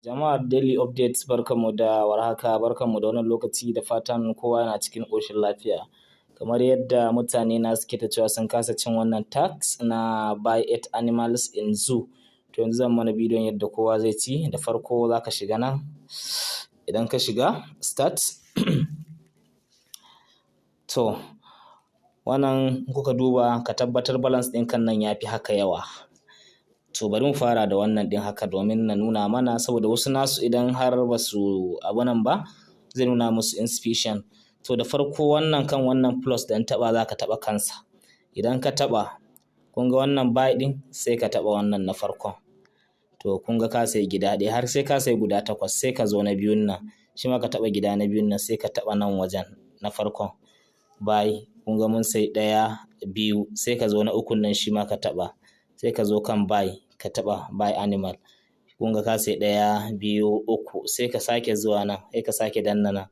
Jama'ar Daily Updates barkanmu da warhaka, barkanmu da wannan lokaci da fatan kowa yana cikin ƙoshin lafiya. Kamar yadda mutane na suke ta cewa sun kasa cin wannan tax na buy 8 animals in zoo. To yanzu zan mana bidiyon yadda kowa zai ci. Da farko za ka shiga nan, idan ka shiga start. To wannan kuka duba ka tabbatar balance ɗin kan nan ya fi haka yawa. To bari mu fara da wannan din haka domin na nuna mana, saboda wasu nasu idan har ba su abu nan ba zai nuna musu insufficient. To da farko wannan kan wannan plus da taba za ka taba kansa. Idan ka taba kun ga wannan buy din sai ka taba wannan na farkon. To kun ga ka sai gida ɗaya har sai ka sai guda 8 sai ka zo na biyun nan. Shi ma ka taba gida na biyun nan sai ka taba nan wajen na farkon. Buy kun ga mun sai 1 2 sai ka zo na ukun nan shi ma ka taba. Sai ka zo kan buy ka taba buy animal. Kun ga ka sai 1 2 3 sai ka sake zuwa nan sai ka sake danna nan.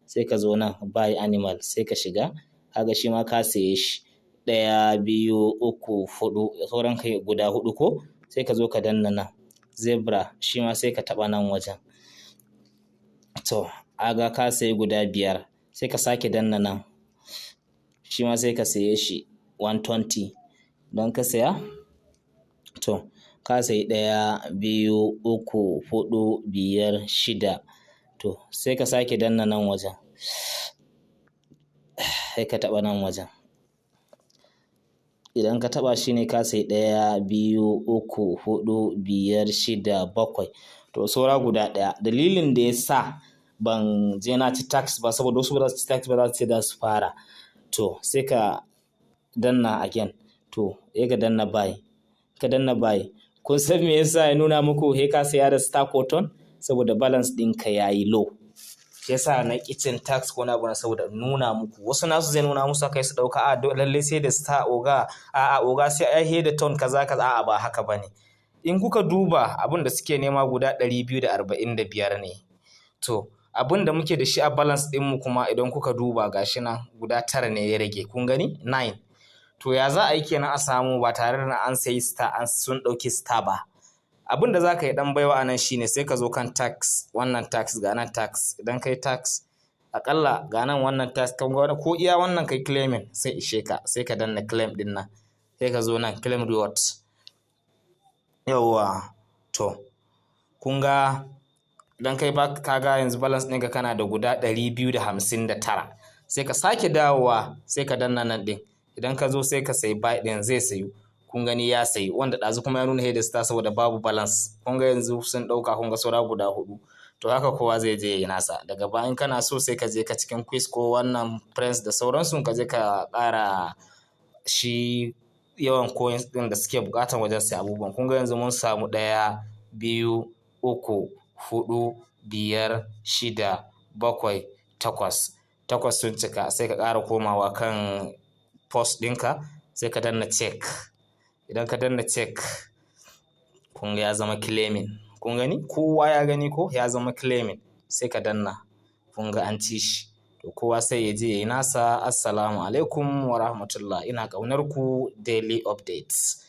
Sai ka zo nan buy animal sai ka shiga. Kaga shi ma ka saye shi 1 2 3 4 sauran kai guda 4 ko sai ka zo ka danna nan. Zebra shi ma sai ka taba nan wajen. To aga ka sayi guda 5 sai ka sake danna nan. Shi ma sai ka saye shi 120 don ka saya. To ka sayi 1 2 3 4 5 6. To sai ka sake danna nan wajen. Sai ka taba nan wajen. Idan ka taba shi ne ka sayi 1 2 3 4 5 6 7. To saura guda 1. Dalilin da ya sa ban je na ci tax ba saboda wasu ba za su ci tax ba, za su ce za su fara. To sai ka danna again. To sai ka danna buy. Ka danna buy. Kun san me yasa ya nuna muku he ka saya da star cotton? Saboda balance ɗinka yayi low. Shi yasa na kitchen tax ko na bana saboda nuna muku. Wasu nasu zai nuna musu kai su dauka a lalle sai da star oga, a oga sai ai he da ton kaza kaza, a ba haka bane. In kuka duba abin da suke nema guda 245 ne. To abin da muke da shi a balance ɗinmu kuma idan kuka duba gashi nan guda 9 ne ya rage. Kun gani? 9. To ya za a yi kenan a samu ba tare da an sayi star an sun ɗauki star ba. Abin da za ka yi ɗan baiwa a nan shine sai ka zo kan tax, wannan tax ga nan tax. Idan kai tax akalla ga nan wannan tax kan ga ko iya wannan kai claiming sai ishe ka. Sai ka danna claim ɗin nan. Sai ka zo nan claim reward. Yawwa. To kun ga idan kai ba ka ga yanzu balance ɗinka kana da guda 259. Sai ka sake dawowa sai ka danna nan ɗin. Idan ka zo sai ka sayi buy ɗin zai sayu. Kun gani ya sayi wanda ɗazu kuma ya nuna head star saboda babu balance. Kun ga yanzu sun ɗauka kun ga saura guda 4. To haka kowa zai je yi nasa. Daga bayan kana so sai ka je ka cikin quiz ko wannan friends da sauransu ka je ka ƙara shi yawan coins ɗin da suke buƙatan wajen sai abubuwan. Kun ga yanzu mun samu 1 2 3 4 5 6 7 8. 8 sun cika sai ka ƙara komawa kan post ɗinka sai ka danna check. Idan ka danna check kun ga ya zama claiming. Kun gani? Kowa ya gani ko ya zama claiming. Sai ka danna. Kun ga an ci shi. To kowa sai ya je ya yi nasa. Assalamu alaikum wa rahmatullah. Ina ƙaunar ku Daily Updates.